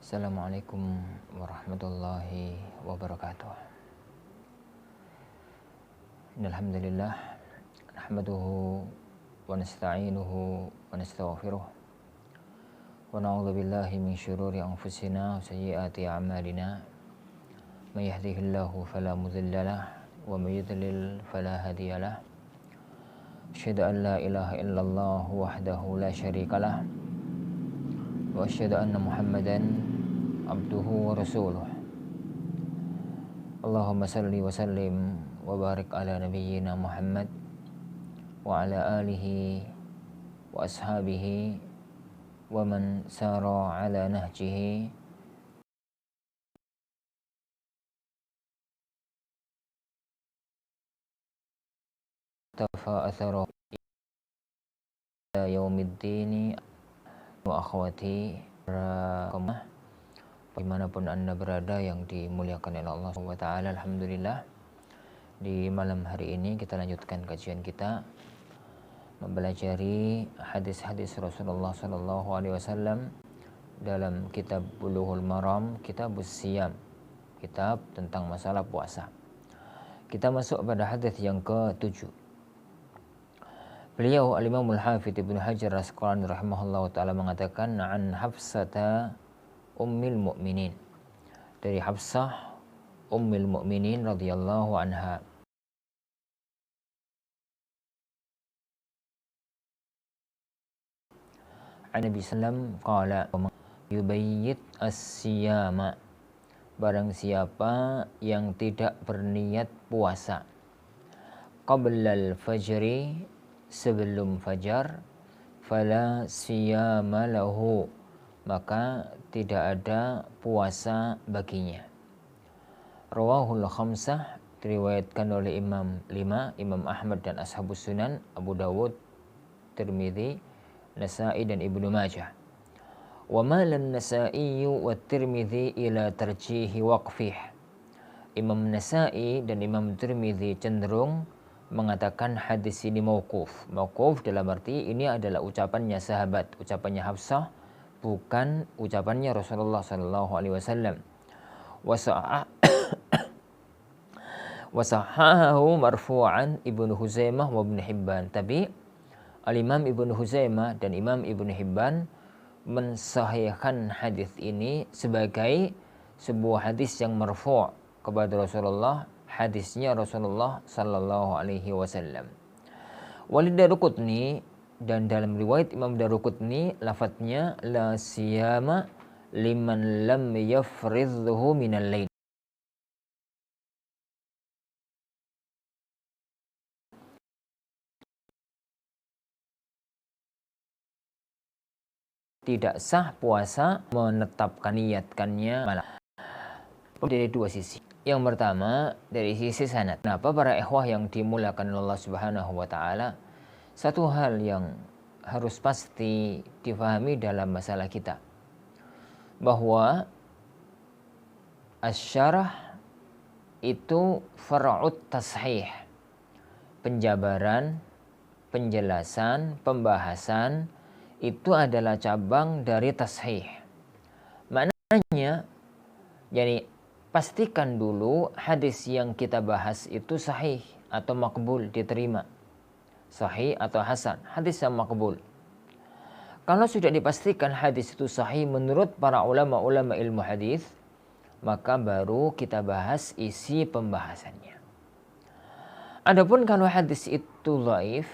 Assalamualaikum warahmatullahi wabarakatuh. Innalhamdulillah nahmaduhu wa nasta'inuhu wa nastaghfiruh wa na'udzu billahi min syururi anfusina wa sayyiati a'malina. May yahdihillahu fala mudilla lahu wa may yudlil fala hadiyalah. Asyhadu an la ilaha illallah wahdahu la syarikalah wa asyhadu anna Muhammadan abduhu wa rasuluh. Allahumma salli wa sallim wa barik ala nabiyyina Muhammad wa ala alihi wa ashabihi wa man sara ala nahjihi tafa athara ila yaumiddini wa akhwati rakamah. Dimanapun Anda berada yang dimuliakan oleh Allah SWT, Alhamdulillah di malam hari ini kita lanjutkan kajian kita mempelajari hadis-hadis Rasulullah SAW dalam kitab Bulughul Maram, kitab Siyam, kitab tentang masalah puasa. Kita masuk pada hadis yang ke-7. Beliau Al-Imamul Hafidz Ibnu Hajar Asqalani rahimahullahu taala mengatakan an Hafsata Ummil Mukminin, dari Hafsah Ummil Mukminin radhiyallahu anha. Nabi sallam qala yubayyit as-siyama, barang siapa yang tidak berniat puasa qablal fajri, sebelum fajar, fala siyama lahu, maka tidak ada puasa baginya. Rawahul khamsah, diriwayatkan oleh Imam 5, Imam Ahmad dan Ashabus Sunan, Abu Dawud, Tirmidzi, Nasa'i dan Ibnu Majah. Wa malan Nasa'i wa Tirmidzi ila tarjihi waqfih. Imam Nasa'i dan Imam Tirmidzi cenderung mengatakan hadis ini mauquf. Mauquf dalam arti ini adalah ucapannya sahabat, ucapannya Hafsah, bukan ucapannya Rasulullah sallallahu alaihi wasallam. Wasahahu marfu'an Ibnu Huzaimah wa Ibnu Hibban. Tapi Al-Imam Ibnu Huzaimah dan Imam Ibnu Hibban mensahihkan hadis ini sebagai sebuah hadis yang marfu' kepada Rasulullah, hadisnya Rasulullah sallallahu alaihi wasallam. Walid Daruqutni, dan dalam riwayat Imam Daruqutni lafadznya la siyama liman lam yafridhu minal lail. Tidak sah puasa menetapkan niatkannya malam. Dari dua sisi. Yang pertama dari sisi sanad. Kenapa para ikhwah yang dimulakan Allah Subhanahu wa taala, satu hal yang harus pasti difahami dalam masalah kita, bahwa asyarah itu far'ut tashih, penjabaran, penjelasan, pembahasan itu adalah cabang dari tashih. Maknanya, yani pastikan dulu hadis yang kita bahas itu sahih atau makbul, diterima. Sahih atau hasan, hadis yang makbul. Kalau sudah dipastikan hadis itu sahih menurut para ulama-ulama ilmu hadis, maka baru kita bahas isi pembahasannya. Adapun kalau hadis itu dhaif,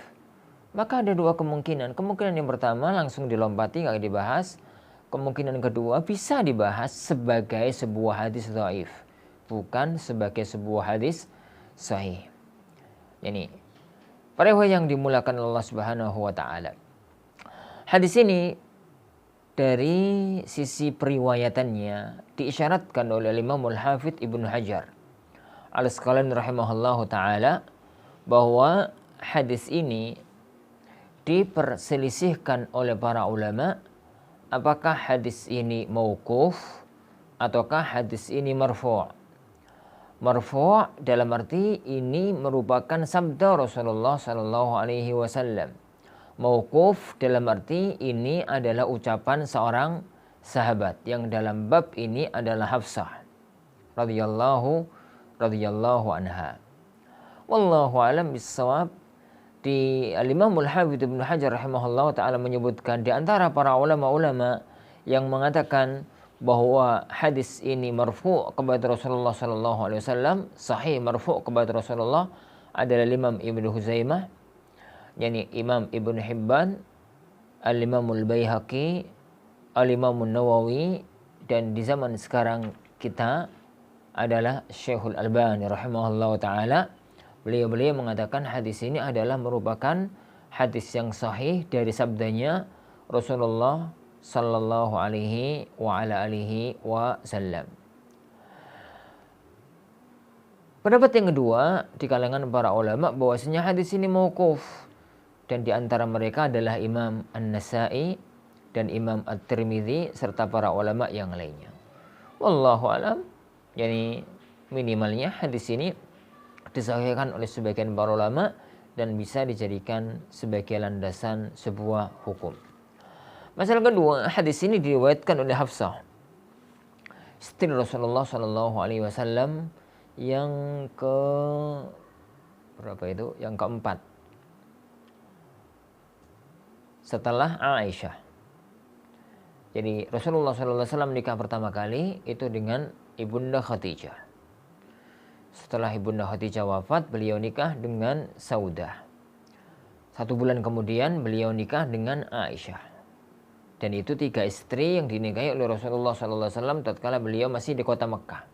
maka ada dua kemungkinan. Kemungkinan yang pertama langsung dilompati, nggak dibahas. Kemungkinan kedua bisa dibahas sebagai sebuah hadis dhaif, bukan sebagai sebuah hadis sahih. Yani para yang dimulakan Allah Subhanahu wa taala. Hadis ini dari sisi periwayatannya diisyaratkan oleh Imam Al-Hafidz Ibnu Hajar Al-Asqalani rahimahullahu taala bahwa hadis ini diperselisihkan oleh para ulama apakah hadis ini mauquf ataukah hadis ini marfu'. Marfu' dalam arti ini merupakan sabda Rasulullah sallallahu alaihi wasallam. Mauquf dalam arti ini adalah ucapan seorang sahabat yang dalam bab ini adalah Hafsah radhiyallahu anha. Wallahu alam bissawab. Di Al-Imam Al-Hafidz Ibnu Hajar rahimahullah taala menyebutkan di antara para ulama-ulama yang mengatakan bahwa hadis ini marfu' kepada Rasulullah sallallahu alaihi wasallam, sahih marfu' kepada Rasulullah adalah Imam Ibnu Huzaimah, yakni Imam Ibnu Hibban, Al-Imam Al-Baihaqi, Al-Imam An-Nawawi, dan di zaman sekarang kita adalah Syekhul Albani rahimahullah taala. Beliau mengatakan hadis ini adalah merupakan hadis yang sahih dari sabdanya Rasulullah sallallahu alaihi wa ala alihi wasallam. Pendapat yang kedua di kalangan para ulama bahwasanya hadis ini mauquf, dan di antara mereka adalah Imam An-Nasa'i dan Imam At-Tirmidzi serta para ulama yang lainnya. Wallahu alam, yani minimalnya hadis ini disahihkan oleh sebagian para ulama dan bisa dijadikan sebagai landasan sebuah hukum. Masalah kedua, hadis ini diriwayatkan oleh Hafsah, istri Rasulullah sallallahu alaihi wasallam yang Yang keempat setelah Aisyah. Jadi Rasulullah sallallahu alaihi wasallam nikah pertama kali itu dengan Ibunda Khadijah. Setelah Ibunda Khadijah wafat, beliau nikah dengan Saudah. 1 bulan kemudian beliau nikah dengan Aisyah. Dan itu 3 istri yang dinikahi oleh Rasulullah SAW tatkala beliau masih di kota Mekah.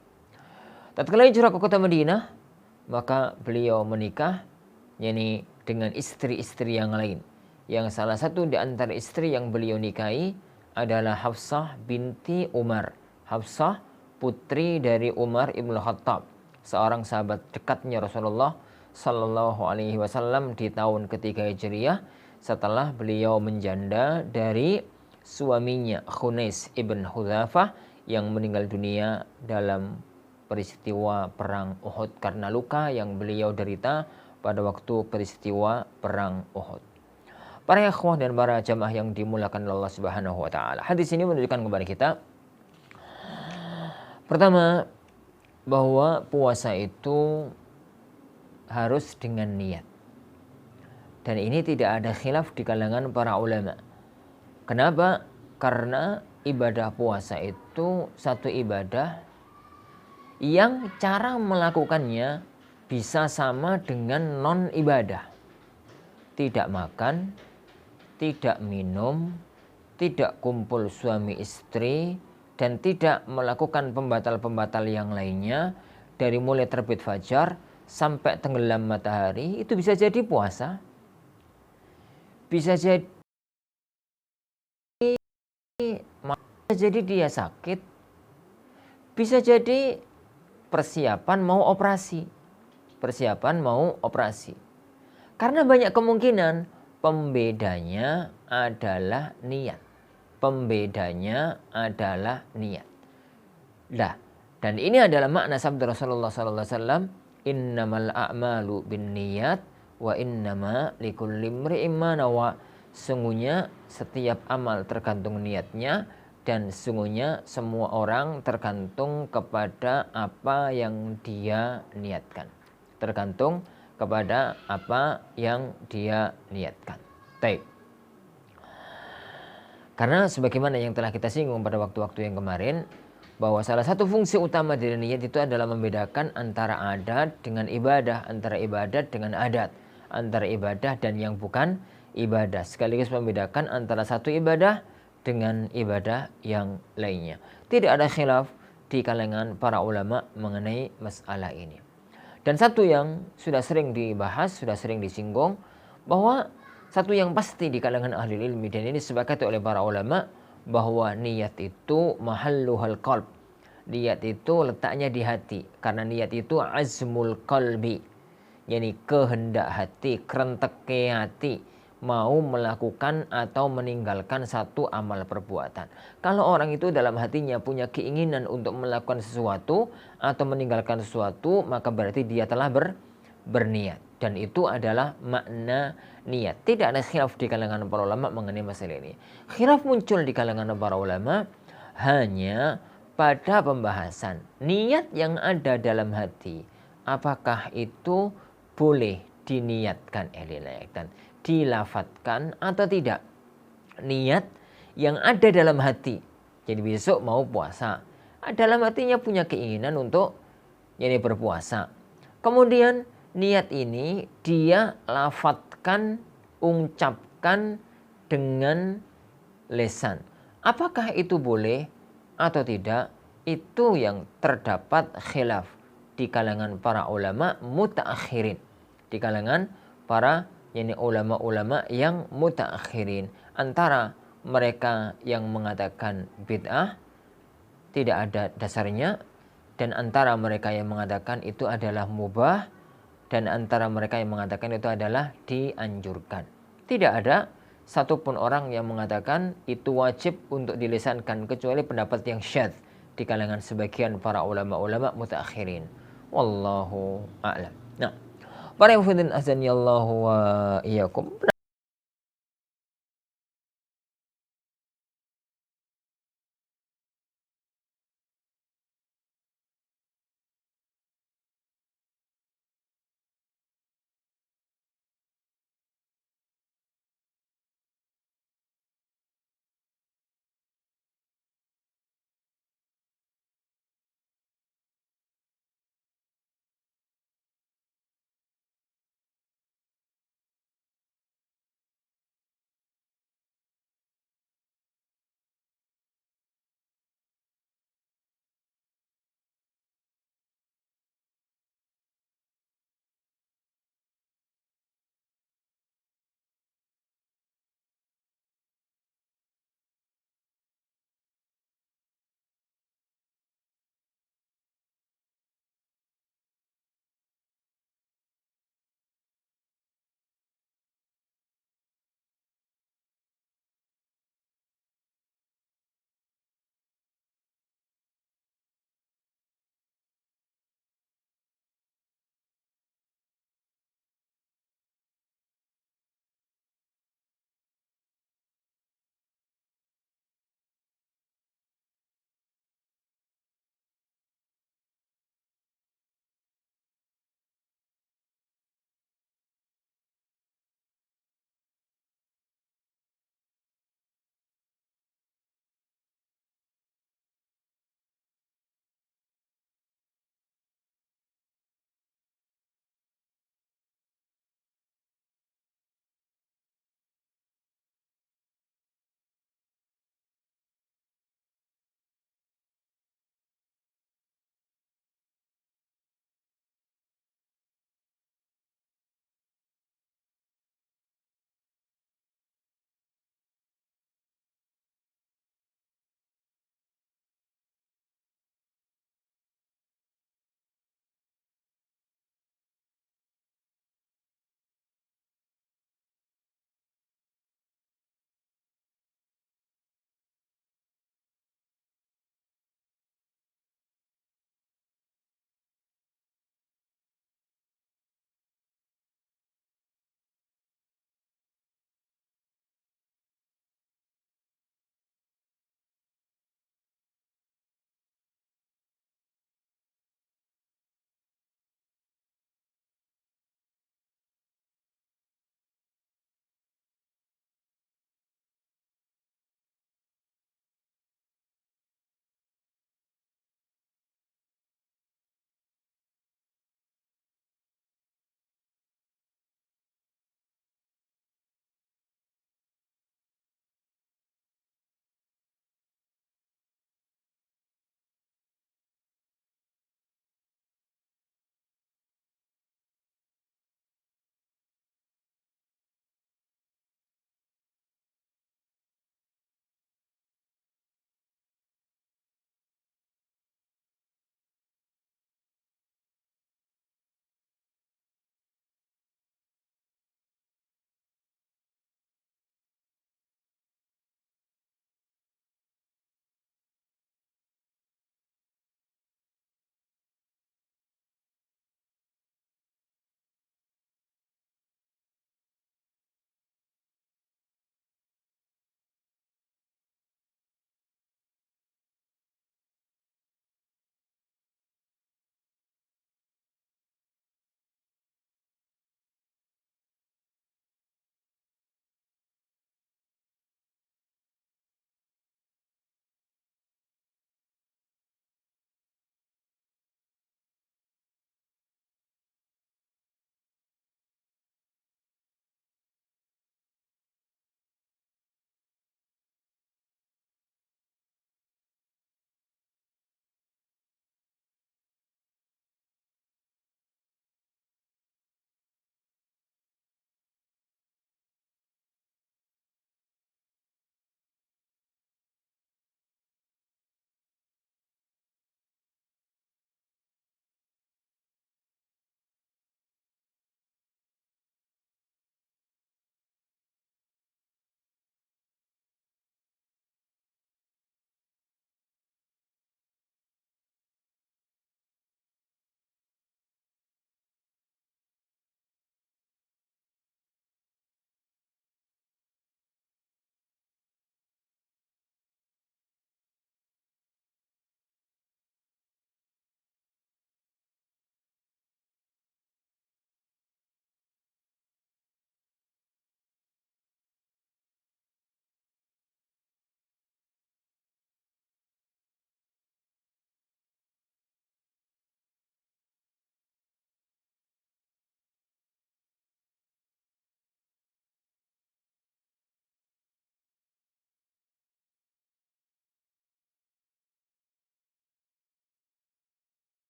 Tatkala hijrah ke kota Madinah, maka beliau menikah yakni dengan istri-istri yang lain. Yang salah satu di antara istri yang beliau nikahi adalah Hafsah binti Umar. Hafsah putri dari Umar ibn Khattab, seorang sahabat dekatnya Rasulullah sallallahu alaihi wasallam di tahun ketiga Hijriah setelah beliau menjanda dari suaminya Khunais ibn Hudzafah yang meninggal dunia dalam peristiwa perang Uhud karena luka yang beliau derita pada waktu peristiwa perang Uhud. Para ikhwah dan para jamaah yang dimulakan Allah Subhanahu wa taala. Hadis ini menunjukkan kepada kita pertama bahwa puasa itu harus dengan niat. Dan ini tidak ada khilaf di kalangan para ulama. Kenapa? Karena ibadah puasa itu satu ibadah yang cara melakukannya bisa sama dengan non ibadah. Tidak makan, tidak minum, tidak kumpul suami istri, dan tidak melakukan pembatal-pembatal yang lainnya dari mulai terbit fajar sampai tenggelam matahari, itu bisa jadi puasa. Bisa jadi dia sakit, bisa jadi persiapan mau operasi. Karena banyak kemungkinan pembedanya adalah niat. Nah, dan ini adalah makna sabda Rasulullah sallallahu alaihi wasallam, innamal a'malu binniyat wa innama likulli imri'in ma nawa. Sungguhnya setiap amal tergantung niatnya, dan sungguhnya semua orang tergantung kepada apa yang dia niatkan. Baik. Karena sebagaimana yang telah kita singgung pada waktu-waktu yang kemarin, bahwa salah satu fungsi utama dari niat itu adalah membedakan antara adat dengan ibadah, antara ibadat dengan adat, antara ibadah dan yang bukan ibadah, sekaligus membedakan antara satu ibadah dengan ibadah yang lainnya. Tidak ada khilaf di kalangan para ulama mengenai masalah ini. Dan satu yang sudah sering dibahas, sudah sering disinggung, bahwa satu yang pasti di kalangan ahli ilmi, dan ini disepakati oleh para ulama, bahwa niat itu mahalluhal qalb. Niat itu letaknya di hati, karena niat itu azmul qalbi, yakni kehendak hati, kerenteknya hati, mau melakukan atau meninggalkan satu amal perbuatan. Kalau orang itu dalam hatinya punya keinginan untuk melakukan sesuatu atau meninggalkan sesuatu, maka berarti dia telah berniat. Dan itu adalah makna niat. Tidak ada khilaf di kalangan para ulama mengenai masalah ini. Khilaf muncul di kalangan para ulama hanya pada pembahasan niat yang ada dalam hati. Apakah itu boleh diniatkan, dilafatkan atau tidak? Niat yang ada dalam hati. Jadi besok mau puasa, dalam hatinya punya keinginan untuk berpuasa. Kemudian niat ini dia lafatkan, ucapkan dengan lisan. Apakah itu boleh atau tidak? Itu yang terdapat khilaf di kalangan para ulama mutaakhirin, di kalangan para ulama-ulama yang mutaakhirin, antara mereka yang mengatakan bid'ah tidak ada dasarnya, dan antara mereka yang mengatakan itu adalah mubah, dan antara mereka yang mengatakan itu adalah dianjurkan. Tidak ada satupun orang yang mengatakan itu wajib untuk dilisankan kecuali pendapat yang syadz di kalangan sebagian para ulama-ulama mutaakhirin. Wallahu a'lam. Nah, para yang azanillahu wa iyyakum.